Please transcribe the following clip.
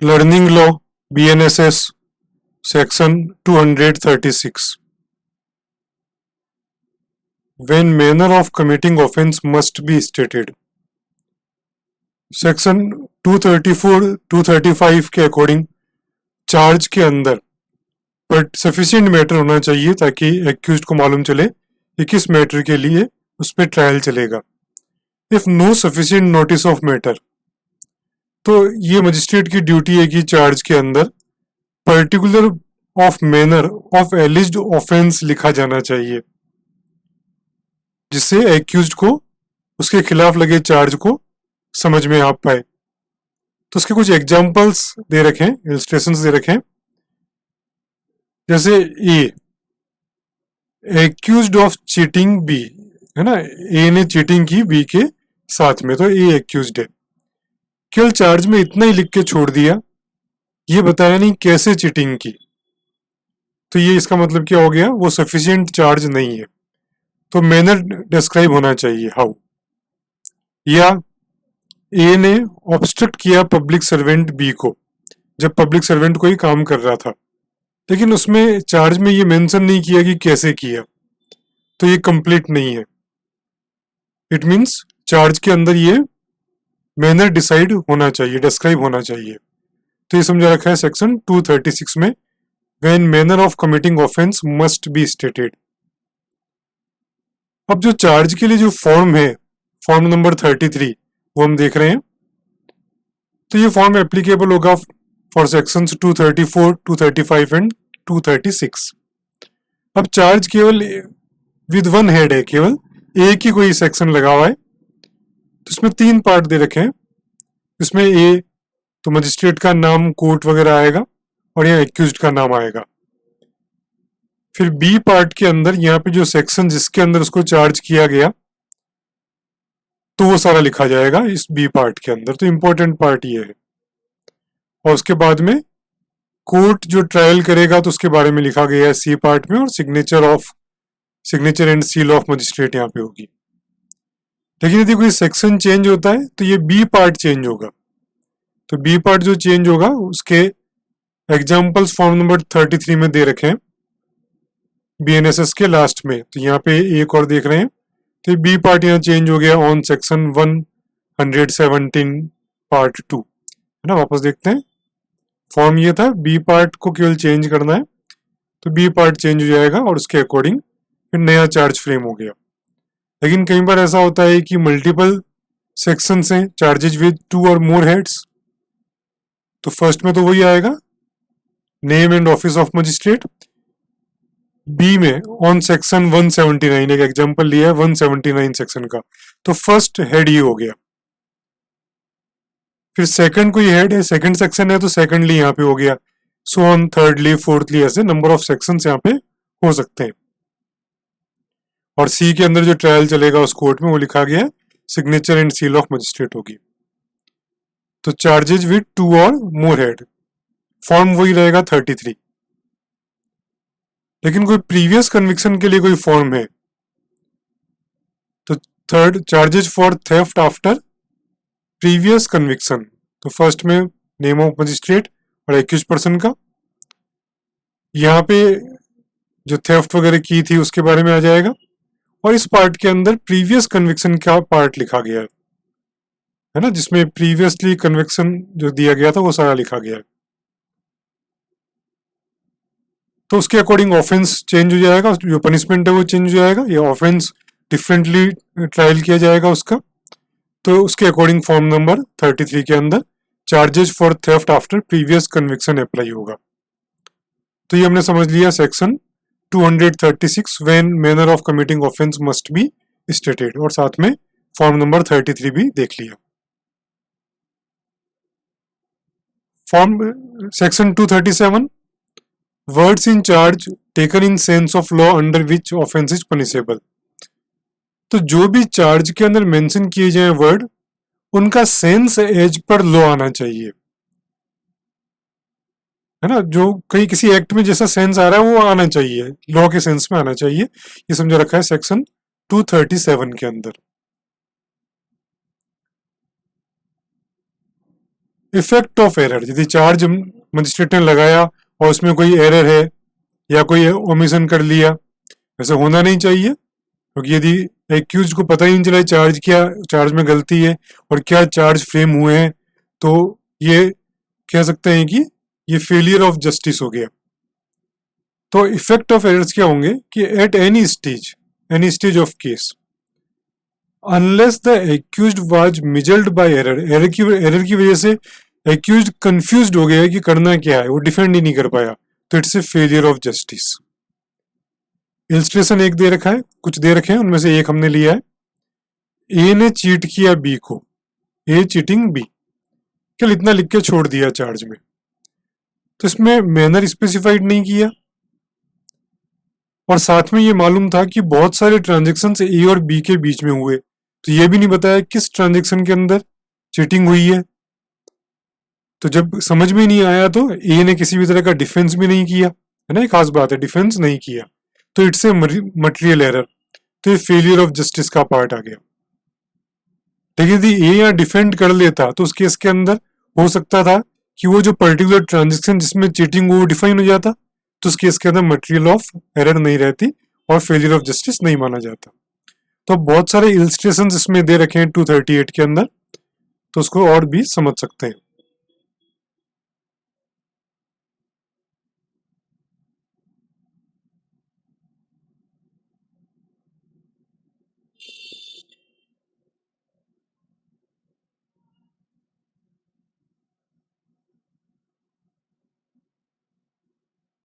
Learning law BNSS section 236 when manner of committing offense must be stated। Section 234 235 के according charge के अंदर but sufficient matter होना चाहिए ताकि एक्यूज्ड को मालूम चले कि किस मैटर के लिए उस पर ट्रायल चलेगा। If no sufficient notice of matter, तो ये मजिस्ट्रेट की ड्यूटी है कि चार्ज के अंदर particular of manner of एलिज्ड offence लिखा जाना चाहिए, जिससे एक्यूज्ड को उसके खिलाफ लगे चार्ज को समझ में आ पाए। तो उसके कुछ एग्जांपल्स दे रखे हैं, इलस्ट्रेशंस दे रखे हैं। जैसे ए, एक्यूज्ड ऑफ चीटिंग बी, है ना, ए ने चीटिंग की बी के साथ में, तो ए एक्यूज्ड है। केवल चार्ज में इतना ही लिख के छोड़ दिया, ये बताया नहीं कैसे चीटिंग की, तो ये इसका मतलब क्या हो गया, वो सफिशिएंट चार्ज नहीं है। तो मैनर डिस्क्राइब होना चाहिए, हाउ। या ए ने ऑब्स्ट्रक्ट किया पब्लिक सर्वेंट बी को, जब पब्लिक सर्वेंट कोई काम कर रहा था, लेकिन उसमें चार्ज में ये मेंशन नहीं किया कि कैसे किया, तो ये कंप्लीट नहीं है। इट मींस चार्ज के अंदर ये मैनर डिसाइड होना चाहिए, डिस्क्राइब होना चाहिए। तो ये समझा रखा है सेक्शन 236 में, when manner of committing offence must be stated. अब जो चार्ज के लिए जो फॉर्म है, फॉर्म नंबर 33, वो हम देख रहे हैं। तो ये फॉर्म एप्लीकेबल होगा फॉर सेक्शंस 234, 235 एंड 236। अब चार्ज केवल विद वन हेड है, केवल एक ही कोई सेक्शन लगा हुआ है, तो इसमें 3 पार्ट दे रखे हैं। इसमें ए तो मजिस्ट्रेट का नाम, कोर्ट वगैरह आएगा, और यहाँ एक्यूज्ड का नाम आएगा। फिर बी पार्ट के अंदर यहाँ पे जो सेक्शन जिसके अंदर उसको चार्ज किया गया, तो वो सारा लिखा जाएगा इस बी पार्ट के अंदर। तो इंपॉर्टेंट पार्ट ये है। और उसके बाद में कोर्ट जो ट्रायल करेगा तो उसके बारे में लिखा गया है सी पार्ट में, और signature and seal of magistrate यहाँ पे होगी। लेकिन यदि कोई सेक्शन चेंज होता है तो ये बी पार्ट चेंज होगा। तो बी पार्ट जो चेंज होगा उसके एग्जाम्पल्स फॉर्म नंबर 33 में दे रखे हैं, BNSS के लास्ट में। तो यहाँ पे एक और देख रहे हैं, तो बी पार्ट यहाँ चेंज हो गया ऑन सेक्शन 117 पार्ट 2, है ना। वापस देखते हैं, फॉर्म ये था, बी पार्ट को केवल चेंज करना है, तो बी पार्ट चेंज हो जाएगा और उसके अकॉर्डिंग फिर नया चार्ज फ्रेम हो गया। लेकिन कई बार ऐसा होता है कि मल्टीपल सेक्शंस हैं, चार्जेज विद 2 और मोर हेड्स, तो फर्स्ट में तो वही आएगा, name and office of magistrate. B में ऑन सेक्शन 179, एक एग्जांपल लिया है 179 सेक्शन का, तो फर्स्ट हेड ही हो गया। फिर सेकंड कोई हेड है, सेकंड सेक्शन है, तो सेकंडली यहाँ पे हो गया। सो ऑन थर्डली, फोर्थली, ऐसे नंबर ऑफ सेक्शंस यहाँ पे हो सकते हैं। और सी के अंदर जो ट्रायल चलेगा उस कोर्ट में, वो लिखा गया है signature and seal of magistrate होगी। तो चार्जेज विद 2 और मोर हेड, फॉर्म वही रहेगा 33। लेकिन कोई प्रीवियस कन्विक्शन के लिए कोई फॉर्म है, तो third, charges for theft after previous conviction, तो फर्स्ट में नेम ऑफ मजिस्ट्रेट और एक्यूज पर्सन का, यहाँ पे जो थेफ्ट वगैरह की थी उसके बारे में आ जाएगा, और इस पार्ट के अंदर प्रीवियस कन्विक्शन का पार्ट लिखा गया है ना, जिसमें प्रीवियसली कन्विक्शन जो दिया गया था वो सारा लिखा गया है। तो उसके अकॉर्डिंग ऑफेंस चेंज हो जाएगा, जो पनिशमेंट है वो चेंज हो जाएगा, या ऑफेंस डिफरेंटली ट्रायल किया जाएगा उसका। तो उसके अकॉर्डिंग फॉर्म नंबर 33 के अंदर charges for theft after previous conviction apply होगा। तो ये हमने समझ लिया section 236 when manner of committing offence must be stated, और साथ में फॉर्म नंबर 33 भी देख लिया। Form section 237, words in charge taken in sense of law under which offence is punishable. तो जो भी चार्ज के अंदर मेंशन किए जाए वर्ड, उनका सेंस एज पर लॉ आना चाहिए, है ना। जो कहीं किसी एक्ट में जैसा सेंस आ रहा है वो आना चाहिए, लॉ के सेंस में आना चाहिए। ये समझा रखा है सेक्शन 237 के अंदर। इफेक्ट ऑफ एरर, यदि चार्ज मजिस्ट्रेट ने लगाया और उसमें कोई एरर है या कोई ओमिशन कर लिया, वैसे होना नहीं चाहिए, क्योंकि यदि एक्यूज को पता ही नहीं चला चार्ज में गलती है और क्या चार्ज फ्रेम हुए हैं, तो ये कह सकते हैं कि ये फेलियर ऑफ जस्टिस हो गया। तो इफेक्ट ऑफ एरर्स क्या होंगे कि at any stage of case, unless the accused was misled by error, error की वजह से एक्यूज्ड कंफ्यूज्ड हो गया कि करना क्या है, वो डिफेंड ही नहीं कर पाया, तो it's a failure of justice. Illustration एक दे रखा है, कुछ दे रखे हैं, उनमें से एक हमने लिया है। ए ने चीट किया बी को, ए चीटिंग बी, केवल इतना लिख के छोड़ दिया चार्ज में, तो इसमें मैनर स्पेसिफाइड नहीं किया, और साथ में ये मालूम था कि बहुत सारे ट्रांजेक्शन ए और बी के बीच में हुए, तो ये भी नहीं बताया किस ट्रांजेक्शन के अंदर चीटिंग हुई है। तो जब समझ में नहीं आया तो ए ने किसी भी तरह का डिफेंस भी नहीं किया, है ना, एक खास बात है, डिफेंस नहीं किया, तो इट्स ए मटेरियल एरर, तो ये फेलियर ऑफ जस्टिस का पार्ट आ गया। लेकिन यदि ए यहाँ डिफेंड कर लेता तो उस केस के अंदर हो सकता था कि वो जो पर्टिकुलर ट्रांजेक्शन जिसमें चीटिंग वो डिफाइन हो जाता, तो उस केस के अंदर मटेरियल ऑफ एरर नहीं रहती और फेलियर ऑफ जस्टिस नहीं माना जाता। तो बहुत सारे इलस्ट्रेशंस इसमें दे रखे हैं 238 के अंदर, तो उसको और भी समझ सकते हैं।